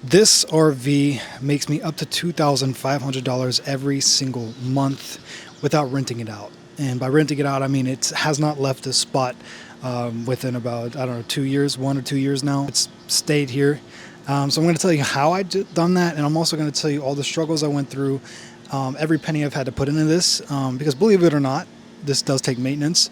This RV makes me up to $2,500 every single month without renting it out. And by renting it out, I mean it has not left this spot within about, I don't know, 2 years, 1 or 2 years now. It's stayed here. So I'm going to tell you how done that, and I'm also going to tell you all the struggles I went through, every penny I've had to put into this, because believe it or not, this does take maintenance.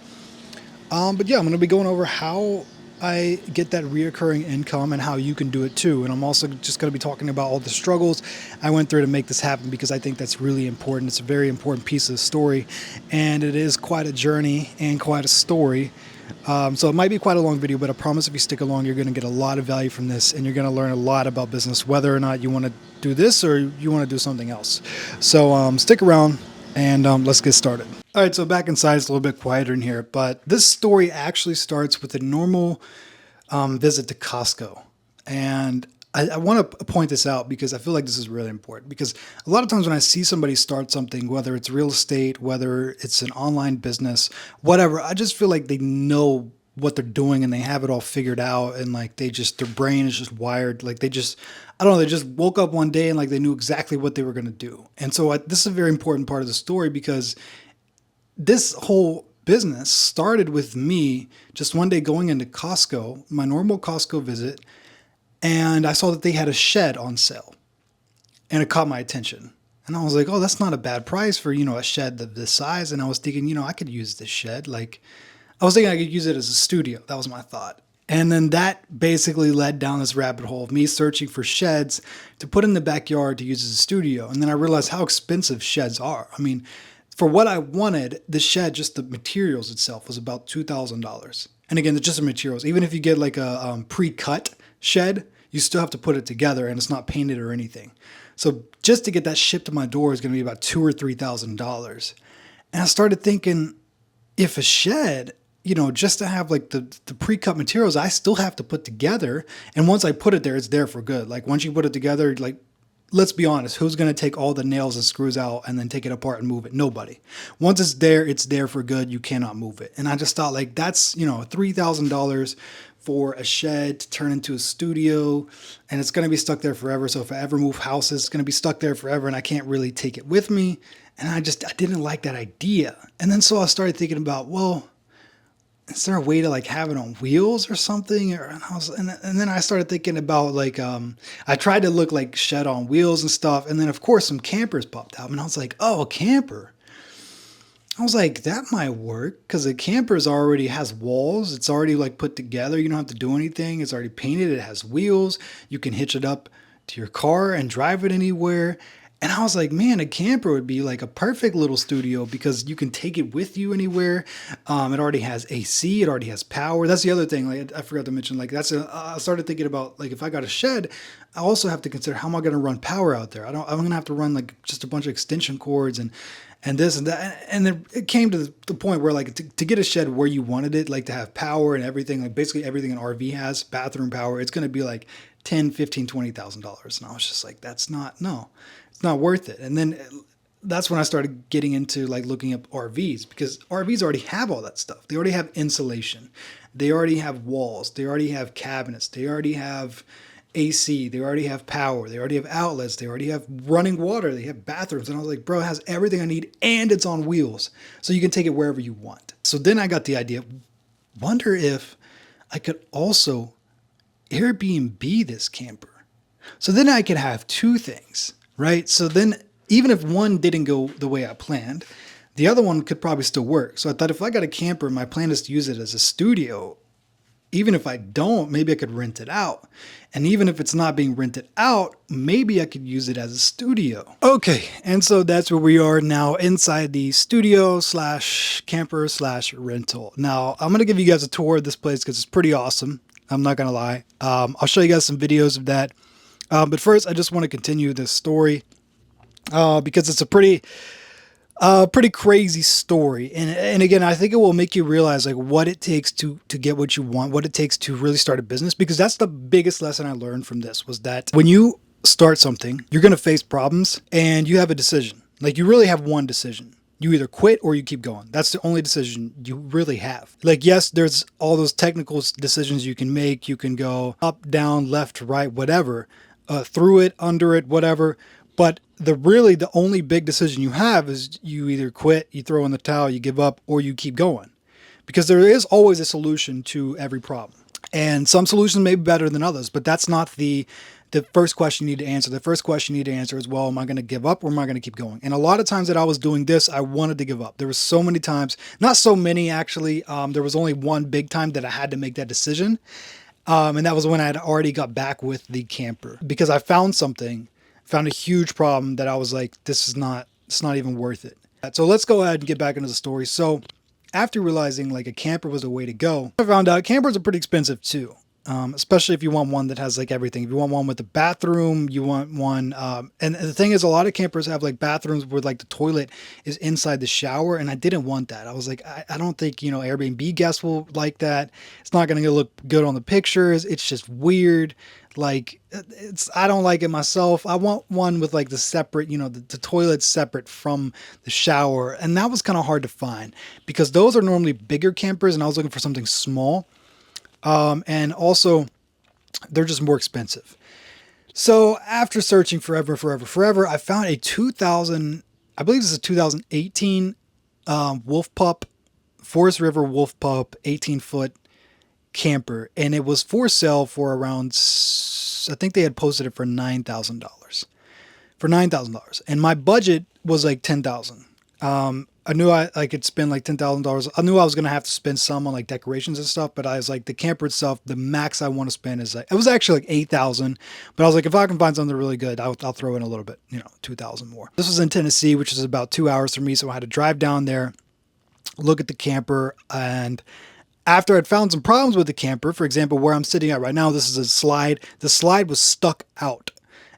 But yeah, I'm going to be going over how I get that reoccurring income and how you can do it too. And I'm also just going to be talking about all the struggles I went through to make this happen, because I think that's really important. It's a very important piece of the story, and it is quite a journey and quite a story. So it might be quite a long video, but I promise if you stick along, you're going to get a lot of value from this, and you're going to learn a lot about business, whether or not you want to do this or you want to do something else. So stick around and let's get started. All right, so back inside, it's a little bit quieter in here, but this story actually starts with a normal visit to Costco. And I want to point this out because I feel like this is really important, because a lot of times when I see somebody start something, whether it's real estate, whether it's an online business, whatever, I just feel like they know what they're doing and they have it all figured out, and like their brain is just wired, like I don't know, they just woke up one day and like they knew exactly what they were going to do. And so this is a very important part of the story, because this whole business started with me just one day going into Costco, my normal Costco visit, and I saw that they had a shed on sale, and it caught my attention. And I was like, oh, that's not a bad price for, a shed this size. And I was thinking, I could use this shed. Like, I was thinking I could use it as a studio. That was my thought. And then that basically led down this rabbit hole of me searching for sheds to put in the backyard to use as a studio. And then I realized how expensive sheds are. I mean, for what I wanted, the shed, just the materials itself, was about $2,000. And again, it's just the materials. Even if you get like a pre-cut shed, you still have to put it together, and it's not painted or anything. So just to get that shipped to my door is going to be about $2,000 or $3,000. And I started thinking, if a shed, just to have like the pre-cut materials, I still have to put together. And once I put it there, it's there for good. Like once you put it together, like, let's be honest, who's going to take all the nails and screws out and then take it apart and move it? Nobody. Once it's there for good. You cannot move it. And I just thought, like, that's, $3,000 for a shed to turn into a studio, and it's going to be stuck there forever. So if I ever move houses, it's going to be stuck there forever, and I can't really take it with me. And I didn't like that idea. And then so I started thinking about, well, is there a way to like have it on wheels or something? And then I started thinking about like, I tried to look like shed on wheels and stuff. And then of course some campers popped up, and I was like, oh, a camper. I was like, that might work, because a camper's already has walls. It's already like put together. You don't have to do anything. It's already painted. It has wheels. You can hitch it up to your car and drive it anywhere. And I was like, man, a camper would be like a perfect little studio, because you can take it with you anywhere. It already has AC. It already has power. That's the other thing. Like I forgot to mention, like I started thinking about, like, if I got a shed, I also have to consider how am I going to run power out there. I'm going to have to run like just a bunch of extension cords and this and that. And then it came to the point where like to get a shed where you wanted it, like to have power and everything, like basically everything an RV has, bathroom power, it's going to be like $10, $15, $20,000. And I was just like, it's not worth it. And then that's when I started getting into like looking up RVs, because RVs already have all that stuff. They already have insulation. They already have walls. They already have cabinets. They already have AC. They already have power. They already have outlets. They already have running water. They have bathrooms. And I was like, bro, it has everything I need, and it's on wheels. So you can take it wherever you want. So then I got the idea, wonder if I could also Airbnb this camper. So then I could have two things, right? So then even if one didn't go the way I planned, the other one could probably still work. So I thought, if I got a camper, my plan is to use it as a studio. Even if I don't, maybe I could rent it out. And even if it's not being rented out, maybe I could use it as a studio. Okay, and so that's where we are now, inside the studio slash camper slash rental. Now, I'm going to give you guys a tour of this place because it's pretty awesome. I'm not going to lie. I'll show you guys some videos of that. But first, I just want to continue this story because it's a pretty crazy story. And again, I think it will make you realize like what it takes to get what you want, what it takes to really start a business, because that's the biggest lesson I learned from this, was that when you start something, you're going to face problems, and you have a decision. Like, you really have one decision. You either quit or you keep going. That's the only decision you really have. Like, yes, there's all those technical decisions you can make. You can go up, down, left, right, whatever. through it, under it, whatever. But the only big decision you have is you either quit, you throw in the towel, you give up, or you keep going, because there is always a solution to every problem. And some solutions may be better than others, but that's not the first question you need to answer. The first question you need to answer is, well, am I going to give up or am I going to keep going? And a lot of times that I was doing this, I wanted to give up. There were so many times, not so many actually. There was only one big time that I had to make that decision. And that was when I had already got back with the camper, because I found a huge problem that I was like, it's not even worth it. So let's go ahead and get back into the story. So after realizing like a camper was a way to go, I found out campers are pretty expensive too. Especially if you want one that has like everything. If you want one with a bathroom, you want one. And the thing is, a lot of campers have like bathrooms where like the toilet is inside the shower. And I didn't want that. I was like, I don't think, Airbnb guests will like that. It's not going to look good on the pictures. It's just weird. Like I don't like it myself. I want one with like the separate, the toilet's separate from the shower. And that was kind of hard to find because those are normally bigger campers. And I was looking for something small. And also they're just more expensive. So after searching forever, I found a 2000, I believe this is a 2018, Wolf Pup, Forest River Wolf Pup, 18-foot camper. And it was for sale for around, I think they had posted it for $9,000. And my budget was like $10,000. I knew I could spend like $10,000. I knew I was going to have to spend some on like decorations and stuff, but I was like, the camper itself, the max I want to spend is like, it was actually like 8,000, but I was like, if I can find something really good, I'll throw in a little bit, 2,000 more. This was in Tennessee, which is about 2 hours from me. So I had to drive down there, look at the camper. And after I'd found some problems with the camper, for example, where I'm sitting at right now, this is a slide. The slide was stuck out.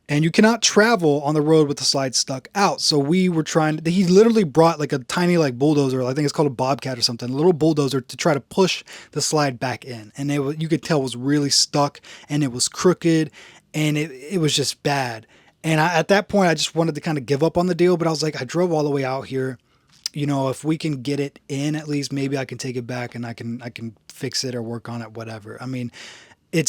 And you cannot travel on the road with the slide stuck out. So we were he literally brought like a tiny like bulldozer, I think it's called a bobcat or something, a little bulldozer to try to push the slide back in. And you could tell it was really stuck and it was crooked and it was just bad. And at that point, I just wanted to kind of give up on the deal. But I was like, I drove all the way out here. If we can get it in, at least maybe I can take it back and I can fix it or work on it, whatever. I mean, I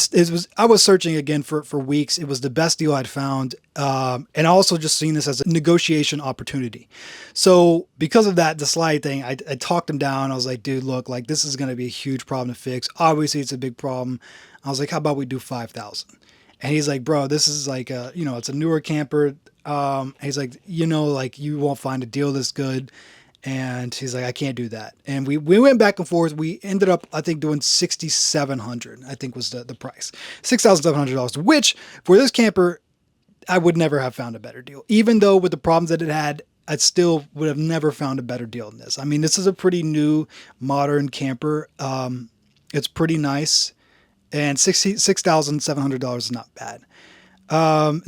was searching again for weeks. It was the best deal I'd found. And also just seeing this as a negotiation opportunity. So because of that, the slide thing, I talked him down. I was like, dude, look, like this is going to be a huge problem to fix. Obviously it's a big problem. I was like, how about we do 5,000? And he's like, bro, this is like it's a newer camper. He's like, like you won't find a deal this good. And he's like, I can't do that. And we went back and forth. We ended up, I think, doing $6,700, I think was the price. $6,700, which for this camper, I would never have found a better deal. Even though with the problems that it had, I still would have never found a better deal than this. I mean, this is a pretty new, modern camper. It's pretty nice. And $6,700 is not bad.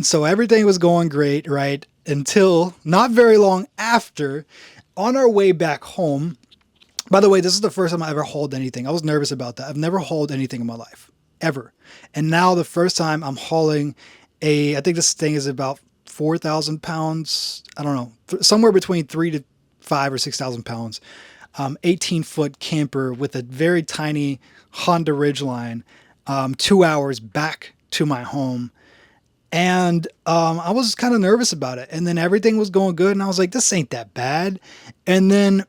So everything was going great, right? Until not very long after, on our way back home. By the way, this is the first time I ever hauled anything. I was nervous about that. I've never hauled anything in my life, ever. And now the first time I'm hauling I think this thing is about 4,000 pounds. I don't know, somewhere between 3 to 5 or 6,000 pounds. 18-foot camper with a very tiny Honda Ridgeline, 2 hours back to my home. And I was kind of nervous about it. And then everything was going good. And I was like, this ain't that bad. And then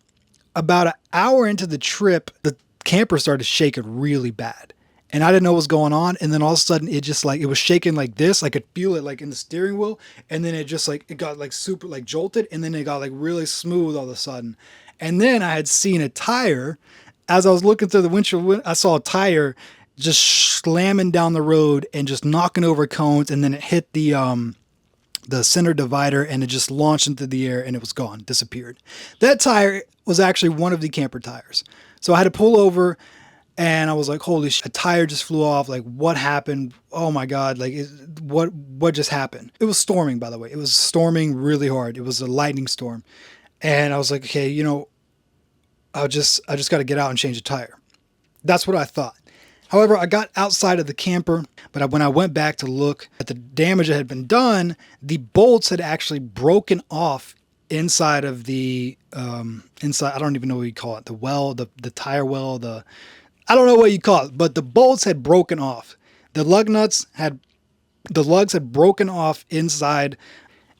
about an hour into the trip, the camper started shaking really bad. And I didn't know what was going on. And then all of a sudden, it just like, it was shaking like this. I could feel it like in the steering wheel. And then it just like, it got like super like jolted. And then it got like really smooth all of a sudden. And then I had seen a tire. As I was looking through the windshield, I saw a tire just slamming down the road and just knocking over cones, and then it hit the center divider and it just launched into the air and it was gone, disappeared. That tire was actually one of the camper tires. So I had to pull over and I was like, holy shit, a tire just flew off. Like, what happened? Oh my God. Like, what just happened? It was storming, by the way. It was storming really hard. It was a lightning storm. And I was like, okay, I just got to get out and change the tire. That's what I thought. However, I got outside of the camper, but when I went back to look at the damage that had been done, the bolts had actually broken off inside of the, inside, I don't even know what you call it, the well, the tire well, I don't know what you call it, but the bolts had broken off. The lug nuts had The lugs had broken off inside,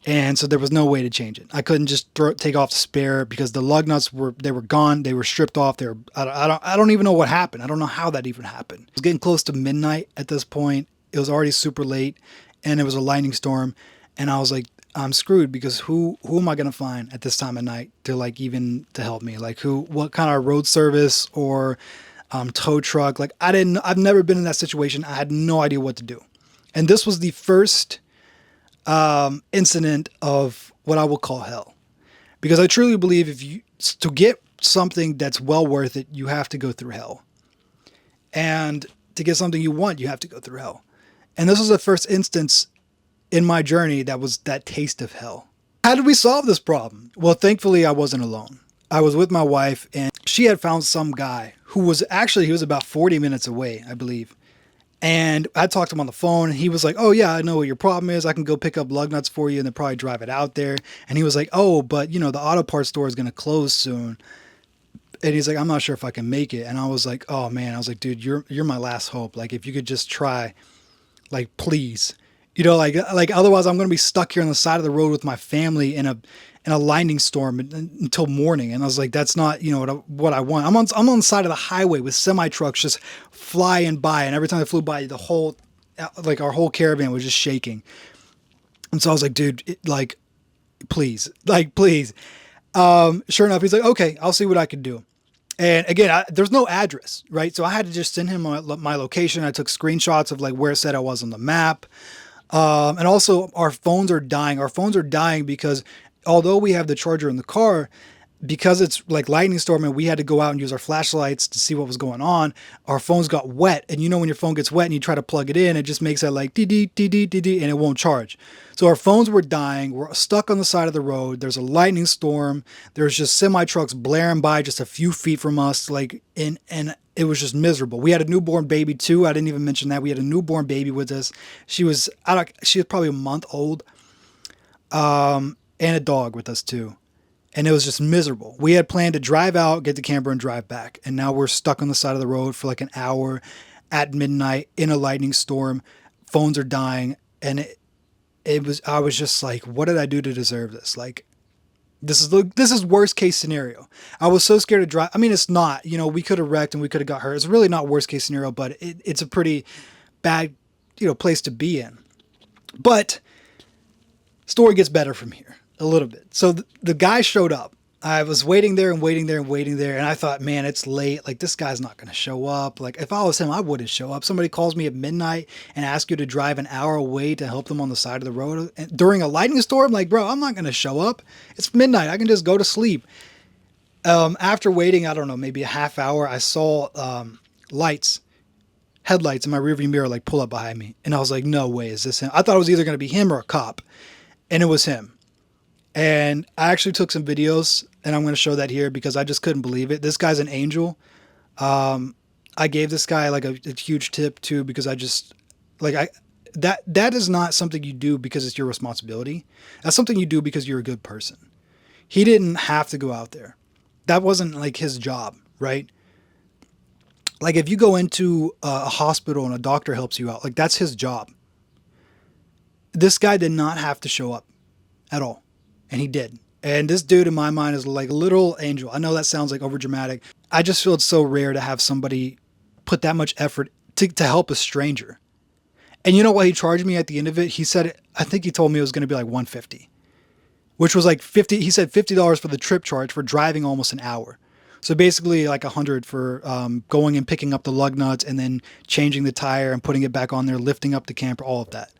and so there was no way to change it. I couldn't just take off the spare because the lug nuts were gone. They were stripped off. They were I don't even know what happened. I don't know how that even happened. It was getting close to midnight at this point. It was already super late, and it was a lightning storm, and I was like, I'm screwed because who am I gonna find at this time of night to like even to help me? Like what kind of road service or tow truck? Like I've never been in that situation. I had no idea what to do, and this was the first incident of what I will call hell. Because I truly believe to get something that's well worth it, you have to go through hell. And to get something you want, you have to go through hell. And this was the first instance in my journey that was that taste of hell. How did we solve this problem? Well, thankfully I wasn't alone. I was with my wife, and she had found some guy who was he was about 40 minutes away, I believe. And I talked to him on the phone, and he was like, oh yeah, I know what your problem is. I can go pick up lug nuts for you and then probably drive it out there. And he was like, oh, but the auto parts store is going to close soon. And he's like, I'm not sure if I can make it. And I was like, oh man, I was like, dude, you're my last hope. Like, if you could just try, like, please, like otherwise I'm going to be stuck here on the side of the road with my family in a lightning storm until morning. And I was like, that's not, what I want. I'm on the side of the highway with semi trucks just flying by. And every time I flew by, our whole caravan was just shaking. And so I was like, dude, please, please. Sure enough, he's like, okay, I'll see what I can do. And again, there's no address, right? So I had to just send him my location. I took screenshots of like where it said I was on the map. And also our phones are dying. Our phones are dying because although we have the charger in the car, because it's like lightning storm and we had to go out and use our flashlights to see what was going on, our phones got wet. And when your phone gets wet and you try to plug it in, it just makes that like dee dee dee dee dee dee, and it won't charge. So our phones were dying. We're stuck on the side of the road. There's a lightning storm. There's just semi trucks blaring by just a few feet from us. And it was just miserable. We had a newborn baby too. I didn't even mention that. We had a newborn baby with us. She was probably a month old. And a dog with us too. And it was just miserable. We had planned to drive out, get the camper, and drive back. And now we're stuck on the side of the road for like an hour at midnight in a lightning storm. Phones are dying. And I was just like, what did I do to deserve this? Like, this is worst case scenario. I was so scared to drive. I mean, it's not, we could have wrecked and we could have got hurt. It's really not worst case scenario, but it's a pretty bad, place to be in. But story gets better from here. A little bit. So the guy showed up. I was waiting there and waiting there and waiting there. And I thought, man, it's late. Like, this guy's not going to show up. Like, if I was him, I wouldn't show up. Somebody calls me at midnight and asks you to drive an hour away to help them on the side of the road during a lightning storm. Like, bro, I'm not going to show up. It's midnight. I can just go to sleep. After waiting, I don't know, maybe a half hour, I saw headlights in my rearview mirror, like pull up behind me. And I was like, no way, is this him? I thought it was either going to be him or a cop. And it was him. And I actually took some videos, and I'm going to show that here because I just couldn't believe it. This guy's an angel. I gave this guy like a huge tip too, because that is not something you do because it's your responsibility. That's something you do because you're a good person. He didn't have to go out there. That wasn't like his job, right? Like if you go into a hospital and a doctor helps you out, like that's his job. This guy did not have to show up at all. And he did. And this dude in my mind is like a little angel. I know that sounds like over dramatic. I just feel it's so rare to have somebody put that much effort to help a stranger. And you know what he charged me at the end of it? He said, I think he told me it was going to be like $150, which was like 50. He said $50 for the trip charge for driving almost an hour. So basically like $100 for going and picking up the lug nuts and then changing the tire and putting it back on there, lifting up the camper, all of that.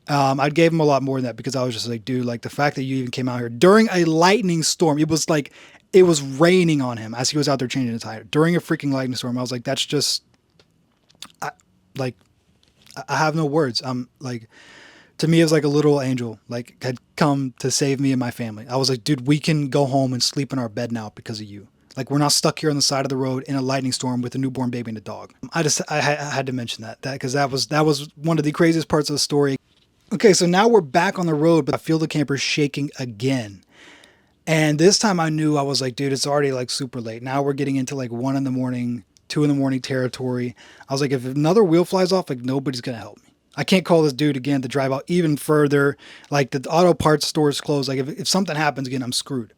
I gave him a lot more than that because I was just like, dude, like the fact that you even came out here during a lightning storm, it was raining on him as he was out there changing the tire during a freaking lightning storm. I was like, that's just, I have no words. To me, it was like a little angel, like had come to save me and my family. I was like, dude, we can go home and sleep in our bed now because of you. Like we're not stuck here on the side of the road in a lightning storm with a newborn baby and a dog. I had to mention that because that was one of the craziest parts of the story. Okay, so now we're back on the road, but I feel the camper shaking again. And this time I knew, I was like, dude, it's already like super late. Now we're getting into like 1 a.m, 2 a.m territory. I was like, if another wheel flies off, like nobody's going to help me. I can't call this dude again to drive out even further. Like the auto parts store is closed. Like if something happens again, I'm screwed.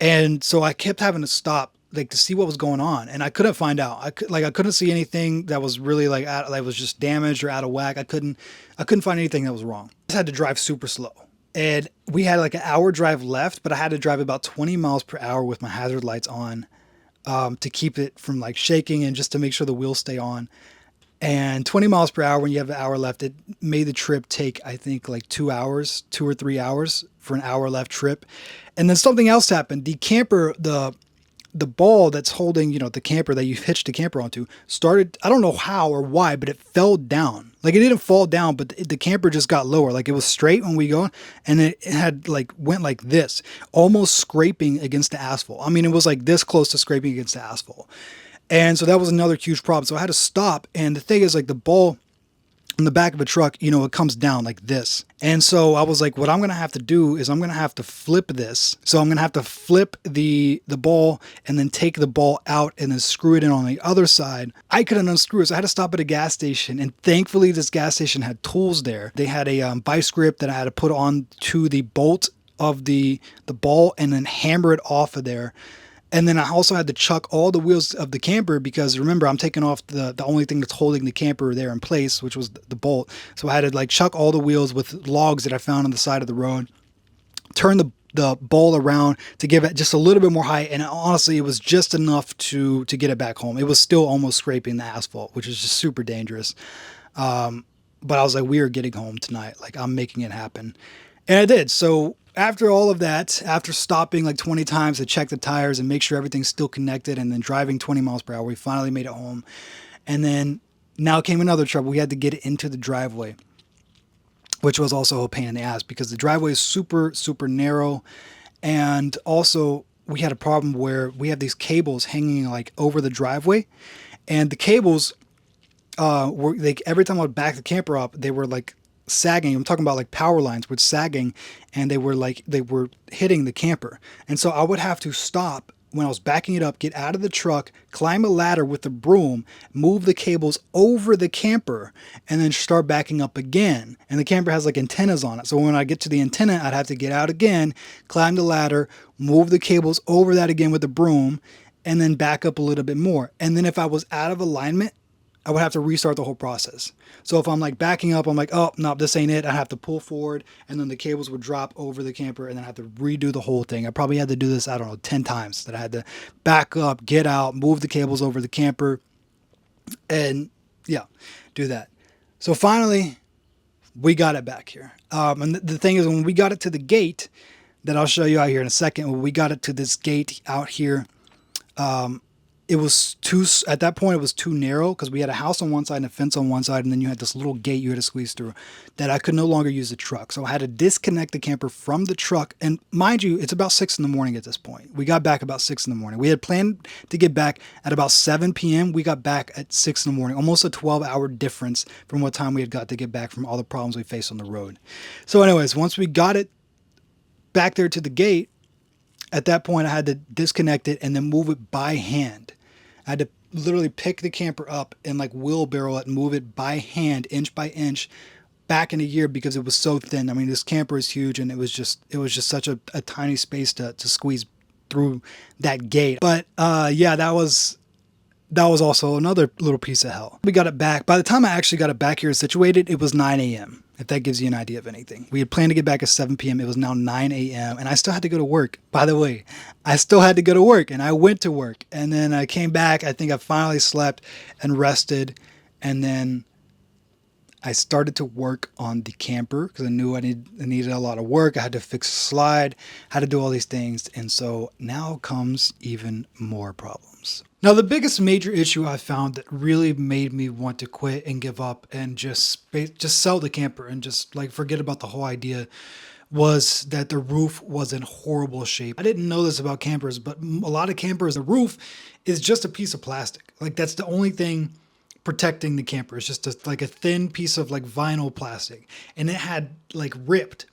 And so I kept having to stop like to see what was going on, and I couldn't find out. I couldn't see anything that was really like was just damaged or out of whack. I couldn't find anything that was wrong. I just had to drive super slow. And we had like an hour drive left, but I had to drive about 20 miles per hour with my hazard lights on, to keep it from like shaking and just to make sure the wheels stay on. And 20 miles per hour, when you have an hour left, it made the trip take, I think, like 2 hours, 2 or 3 hours for an hour left trip. And then something else happened. The camper, the ball that's holding, the camper that you hitched the camper onto started, I don't know how or why, but it fell down. Like it didn't fall down, but the camper just got lower. Like it was straight when we go, and it had like went like this, almost scraping against the asphalt. I mean, it was like this close to scraping against the asphalt. And so that was another huge problem. So I had to stop. And the thing is, like the ball in the back of a truck, it comes down like this. And so I was like, what I'm going to have to do is I'm going to have to flip this. So I'm going to have to flip the ball and then take the ball out and then screw it in on the other side. I couldn't unscrew it. So I had to stop at a gas station. And thankfully this gas station had tools there. They had a vice grip that I had to put on to the bolt of the ball and then hammer it off of there. And then I also had to chuck all the wheels of the camper because remember, I'm taking off the only thing that's holding the camper there in place, which was the bolt. So I had to like chuck all the wheels with logs that I found on the side of the road, turn the ball around to give it just a little bit more height. And honestly, it was just enough to get it back home. It was still almost scraping the asphalt, which is just super dangerous. But I was like, we are getting home tonight. Like I'm making it happen. And I did. So after all of that, after stopping like 20 times to check the tires and make sure everything's still connected and then driving 20 miles per hour, we finally made it home. And then now came another trouble. We had to get it into the driveway, which was also a pain in the ass because the driveway is super, super narrow. And also we had a problem where we have these cables hanging like over the driveway, and the cables were like every time I would back the camper up, they were like sagging. I'm talking about like power lines were sagging, and they were hitting the camper. And so I would have to stop when I was backing it up, get out of the truck, climb a ladder with a broom, move the cables over the camper, and then start backing up again. And the camper has like antennas on it. So when I get to the antenna, I'd have to get out again, climb the ladder, move the cables over that again with a broom, and then back up a little bit more. And then if I was out of alignment, I would have to restart the whole process. So if I'm like backing up, I'm like, oh, no, this ain't it. I have to pull forward, and then the cables would drop over the camper, and then I have to redo the whole thing. I probably had to do this, I don't know, 10 times that I had to back up, get out, move the cables over the camper, and yeah, do that. So finally, we got it back here. And the thing is, when we got it to the gate that I'll show you out here in a second, when we got it to this gate out here, it was at that point, it was too narrow because we had a house on one side and a fence on one side, and then you had this little gate you had to squeeze through that I could no longer use the truck. So I had to disconnect the camper from the truck. And mind you, it's about 6 a.m. at this point. We got back about 6 a.m. We had planned to get back at about 7 p.m. We got back at 6 a.m, almost a 12-hour difference from what time we had got to get back from all the problems we faced on the road. So anyways, once we got it back there to the gate, at that point I had to disconnect it and then move it by hand. I had to literally pick the camper up and like wheelbarrow it and move it by hand, inch by inch, back in a gear because it was so thin. I mean, this camper is huge, and it was just such a tiny space to squeeze through that gate. But yeah, that was also another little piece of hell. We got it back. By the time I actually got it back here situated, it was 9 a.m. If that gives you an idea of anything. We had planned to get back at 7 p.m. It was now 9 a.m. and I still had to go to work. By the way, I still had to go to work, and I went to work, and then I came back. I think I finally slept and rested, and then I started to work on the camper because I knew I needed a lot of work. I had to fix the slide, had to do all these things. And so now comes even more problems. Now, the biggest major issue I found that really made me want to quit and give up and just sell the camper and just like forget about the whole idea was that the roof was in horrible shape. I didn't know this about campers, but a lot of campers, the roof is just a piece of plastic. Like that's the only thing protecting the camper. It's just like a thin piece of like vinyl plastic, and it had like ripped.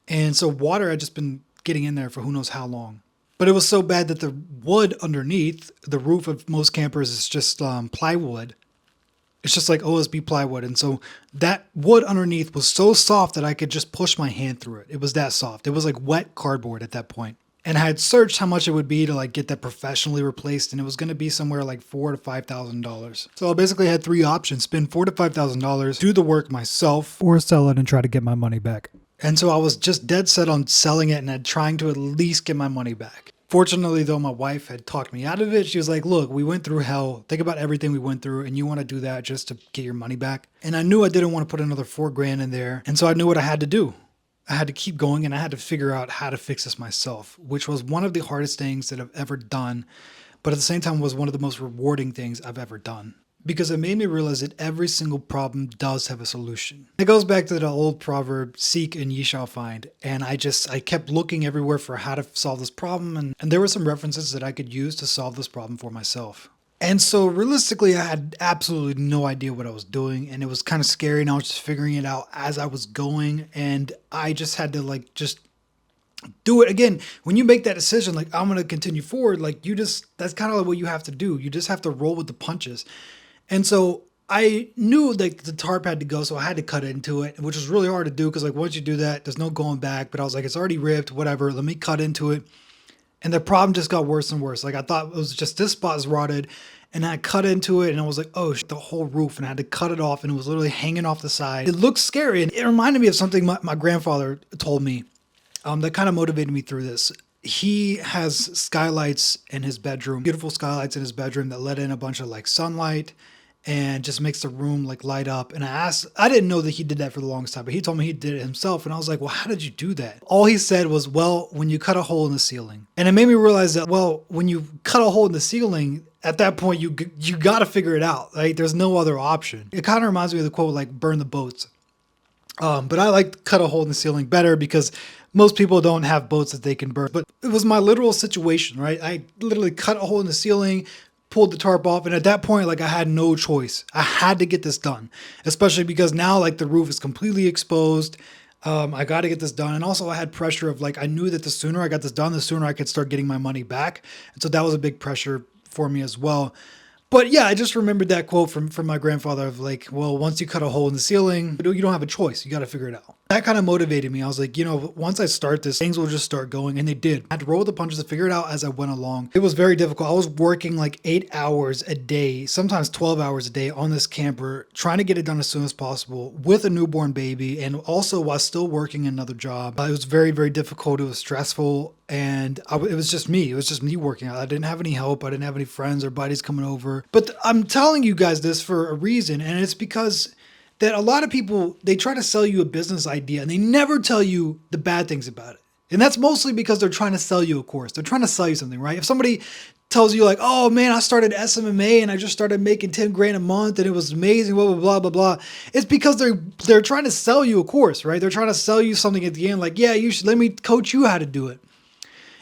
And so water had just been getting in there for who knows how long. But it was so bad that the wood underneath the roof of most campers is just plywood. It's just like OSB plywood. And so that wood underneath was so soft that I could just push my hand through it. It was that soft. It was like wet cardboard at that point. And I had searched how much it would be to like get that professionally replaced, and it was going to be somewhere like $4,000 to $5,000. So I basically had three options: spend $4,000 to $5,000, do the work myself, or sell it and try to get my money back. And so I was just dead set on selling it and trying to at least get my money back. Fortunately, though, my wife had talked me out of it. She was like, look, we went through hell. Think about everything we went through, and you want to do that just to get your money back. And I knew I didn't want to put another $4,000 in there. And so I knew what I had to do. I had to keep going, and I had to figure out how to fix this myself, which was one of the hardest things that I've ever done. But at the same time was one of the most rewarding things I've ever done, because it made me realize that every single problem does have a solution. It goes back to the old proverb, seek and ye shall find. And I kept looking everywhere for how to solve this problem. And there were some references that I could use to solve this problem for myself. And so realistically, I had absolutely no idea what I was doing. And it was kind of scary. And I was just figuring it out as I was going. And I just had to just do it. Again, when you make that decision, like I'm going to continue forward, that's kind of like what you have to do. You just have to roll with the punches. And so I knew like the tarp had to go, so I had to cut into it, which was really hard to do because like once you do that, there's no going back. But I was like, it's already ripped, whatever. Let me cut into it. And the problem just got worse and worse. Like I thought it was just this spot is rotted, and I cut into it, and I was like, oh, the whole roof, and I had to cut it off, and it was literally hanging off the side. It looked scary, and it reminded me of something my grandfather told me that kind of motivated me through this. He has skylights in his bedroom, beautiful skylights in his bedroom that let in a bunch of like sunlight and just makes the room like light up. And I didn't know that he did that for the longest time, but he told me he did it himself. And I was like, well, how did you do that? All he said was, well, when you cut a hole in the ceiling. And it made me realize that, well, when you cut a hole in the ceiling, at that point, you got to figure it out. Right? There's no other option. It kind of reminds me of the quote, like burn the boats. But I like cut a hole in the ceiling better because most people don't have boats that they can burn. But it was my literal situation, right? I literally cut a hole in the ceiling, pulled the tarp off, and at that point, like I had no choice. I had to get this done, especially because now like the roof is completely exposed. I got to get this done. And also I had pressure of like, I knew that the sooner I got this done, the sooner I could start getting my money back. And so that was a big pressure for me as well. But yeah, I just remembered that quote from my grandfather of like, well, once you cut a hole in the ceiling, you don't have a choice. You got to figure it out. That kind of motivated me. I was like, once I start this, things will just start going. And they did. I had to roll with the punches to figure it out as I went along. It was very difficult. I was working like 8 hours a day, sometimes 12 hours a day on this camper, trying to get it done as soon as possible with a newborn baby. And also while still working another job. It was very, very difficult. It was stressful. And it was just me. It was just me working out. I didn't have any help. I didn't have any friends or buddies coming over. But I'm telling you guys this for a reason. And it's because that a lot of people, they try to sell you a business idea and they never tell you the bad things about it. And that's mostly because they're trying to sell you a course. They're trying to sell you something, right? If somebody tells you like, oh man, I started SMMA and I just started making 10 grand a month and it was amazing, blah, blah, blah, blah, blah. It's because they're trying to sell you a course, right? They're trying to sell you something at the end. Like, yeah, let me coach you how to do it.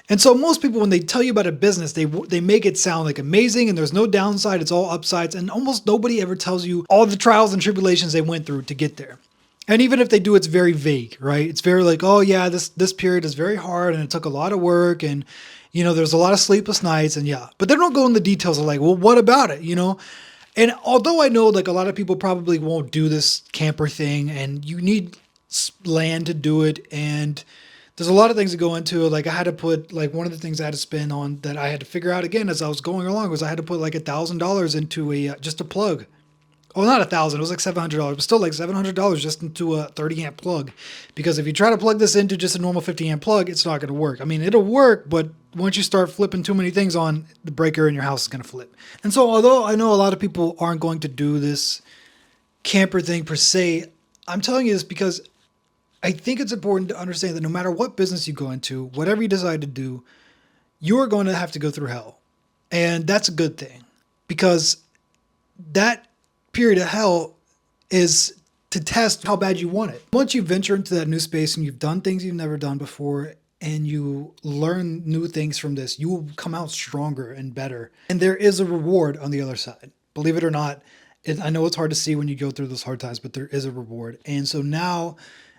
And so most people, when they tell you about a business, they make it sound like amazing and there's no downside. It's all upsides. And almost nobody ever tells you all the trials and tribulations they went through to get there. And even if they do, it's very vague, right? It's very like, oh yeah, this period is very hard and it took a lot of work and, there's a lot of sleepless nights and yeah. But they don't go in the details of like, well, what about it, And although I know like a lot of people probably won't do this camper thing and you need land to do it, and there's a lot of things to go into. Like I had to put like one of the things I had to spend on that I had to figure out again as I was going along was I had to put like $1,000 into just a plug. Oh, not 1,000. It was like $700, but still like $700 just into a 30 amp plug. Because if you try to plug this into just a normal 50 amp plug, it's not going to work. I mean, it'll work, but once you start flipping too many things on, the breaker in your house is going to flip. And so although I know a lot of people aren't going to do this camper thing per se, I'm telling you this because I think it's important to understand that no matter what business you go into, whatever you decide to do, you're going to have to go through hell. And that's a good thing because that period of hell is to test how bad you want it. Once you venture into that new space and you've done things you've never done before and you learn new things from this, you will come out stronger and better. And there is a reward on the other side. Believe it or not, I know it's hard to see when you go through those hard times, but there is a reward. And so now,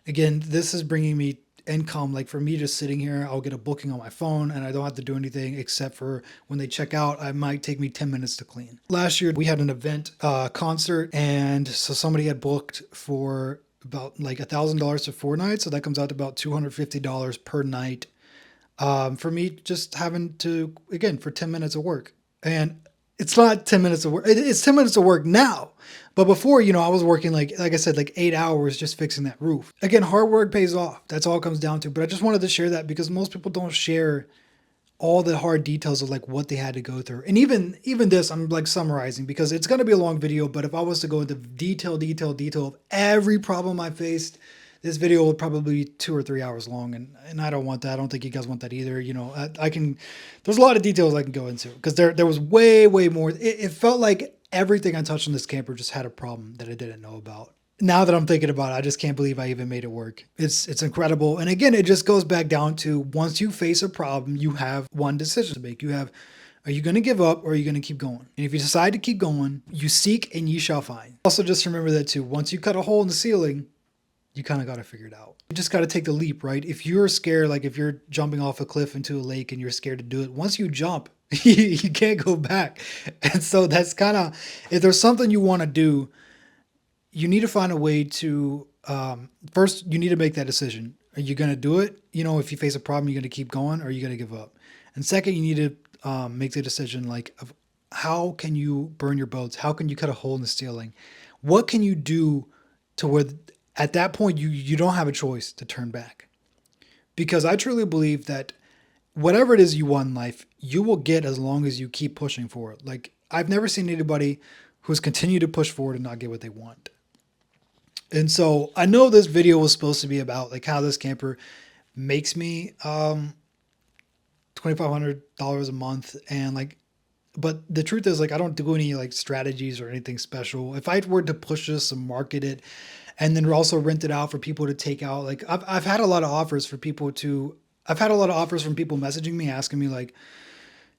again, this is bringing me income. Like for me, just sitting here, I'll get a booking on my phone and I don't have to do anything except for when they check out, it might take me 10 minutes to clean. Last year we had an event, concert, and so somebody had booked for about like $1,000 for 4 nights. So that comes out to about $250 per night. For me, just having to, again, for 10 minutes of work. And it's not 10 minutes of work. It's 10 minutes of work now. But before, I was working like I said, like 8 hours just fixing that roof. Again, hard work pays off. That's all it comes down to. But I just wanted to share that because most people don't share all the hard details of like what they had to go through. And even this, I'm like summarizing because it's going to be a long video. But if I was to go into detail of every problem I faced, this video will probably be 2 or 3 hours long, and I don't want that. I don't think you guys want that either. I can. There's a lot of details I can go into because there was way more. It felt like everything I touched on this camper just had a problem that I didn't know about. Now that I'm thinking about it, I just can't believe I even made it work. It's incredible. And again, it just goes back down to once you face a problem, you have one decision to make. Are you going to give up or are you going to keep going? And if you decide to keep going, you seek and ye shall find. Also, just remember that too. Once you cut a hole in the ceiling, you kind of got to figure it out. You just got to take the leap, right? If you're scared, like if you're jumping off a cliff into a lake and you're scared to do it, once you jump, you can't go back. And so that's kind of, if there's something you want to do, you need to find a way to, first, you need to make that decision. Are you going to do it? If you face a problem, you're going to keep going or are you going to give up? And second, you need to make the decision like of how can you burn your boats? How can you cut a hole in the ceiling? What can you do to where at that point you don't have a choice to turn back? Because I truly believe that whatever it is you want in life, you will get as long as you keep pushing for it. Like I've never seen anybody who's continued to push forward and not get what they want. And so I know this video was supposed to be about like how this camper makes me $2,500 a month, and like, but the truth is like I don't do any like strategies or anything special. If I were to push this and market it, and then also rent it out for people to take out, like I've had a lot of offers for people to. I've had a lot of offers from people messaging me asking me like,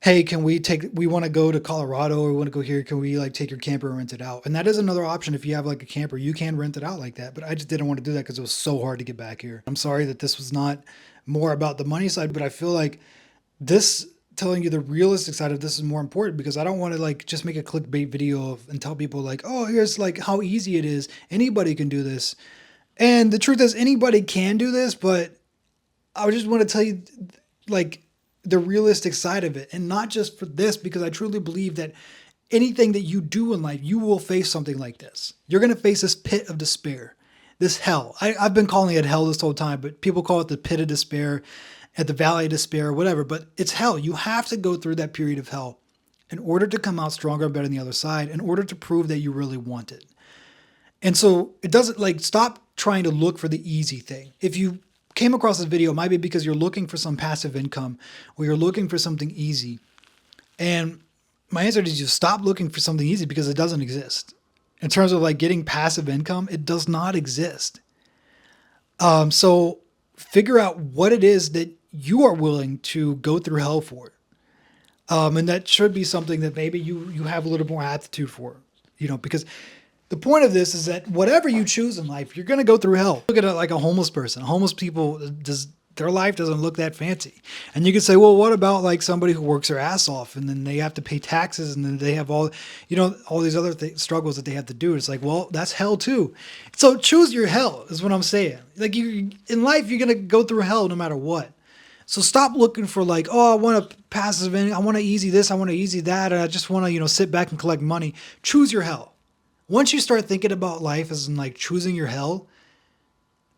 hey, we want to go to Colorado or we want to go here. Can we like take your camper and rent it out? And that is another option. If you have like a camper, you can rent it out like that. But I just didn't want to do that because it was so hard to get back here. I'm sorry that this was not more about the money side, but I feel like this telling you the realistic side of this is more important because I don't want to like just make a clickbait video and tell people like, oh, here's like how easy it is. Anybody can do this. And the truth is anybody can do this, but I just want to tell you like the realistic side of it, and not just for this, because I truly believe that anything that you do in life, you will face something like this. You're going to face this pit of despair, this hell. I've been calling it hell this whole time, but people call it the pit of despair, at the valley of despair, whatever, but it's hell. You have to go through that period of hell in order to come out stronger and better on the other side, in order to prove that you really want it. And so it doesn't like stop trying to look for the easy thing. If you came across this video, it might be because you're looking for some passive income or you're looking for something easy. And my answer is you stop looking for something easy because it doesn't exist. In terms of like getting passive income, it does not exist. So figure out what it is that you are willing to go through hell for. And that should be something that maybe you have a little more aptitude for, because the point of this is that whatever you choose in life, you're going to go through hell. Look at it like a homeless person. Homeless people, their life doesn't look that fancy. And you could say, well, what about like somebody who works their ass off and then they have to pay taxes and then they have all these other struggles that they have to do. It's like, well, that's hell too. So choose your hell is what I'm saying. Like in life, you're going to go through hell no matter what. So stop looking for like, oh, I want a passive income. I want to easy this. I want to easy that. And I just want to, sit back and collect money. Choose your hell. Once you start thinking about life as in like choosing your hell,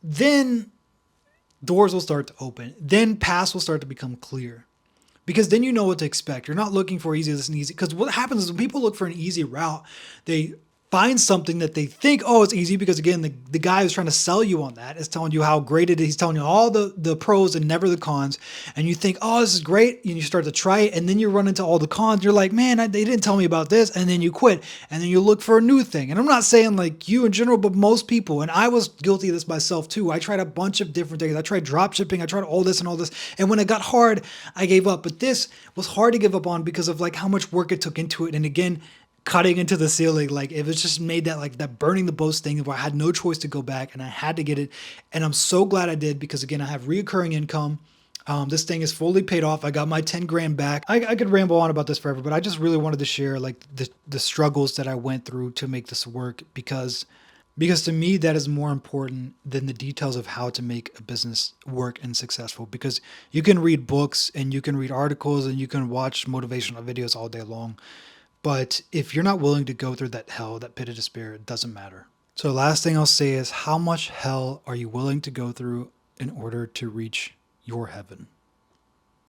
then doors will start to open. Then paths will start to become clear. Because then you know what to expect. You're not looking for easy, this and easy. Because what happens is when people look for an easy route, they find something that they think, oh, it's easy because again, the guy who's trying to sell you on that is telling you how great it is. He's telling you all the pros and never the cons. And you think, oh, this is great. And you start to try it. And then you run into all the cons. You're like, man, they didn't tell me about this. And then you quit. And then you look for a new thing. And I'm not saying like you in general, but most people, and I was guilty of this myself too. I tried a bunch of different things. I tried drop shipping. I tried all this and all this. And when it got hard, I gave up. But this was hard to give up on because of like how much work it took into it. And again, cutting into the ceiling. Like it was just made that like that burning the boats thing where I had no choice to go back and I had to get it. And I'm so glad I did because again, I have reoccurring income. This thing is fully paid off. I got my 10 grand back. I could ramble on about this forever, but I just really wanted to share like the struggles that I went through to make this work because to me that is more important than the details of how to make a business work and successful, because you can read books and you can read articles and you can watch motivational videos all day long, but if you're not willing to go through that hell, that pit of despair, it doesn't matter. So last thing I'll say is, how much hell are you willing to go through in order to reach your heaven?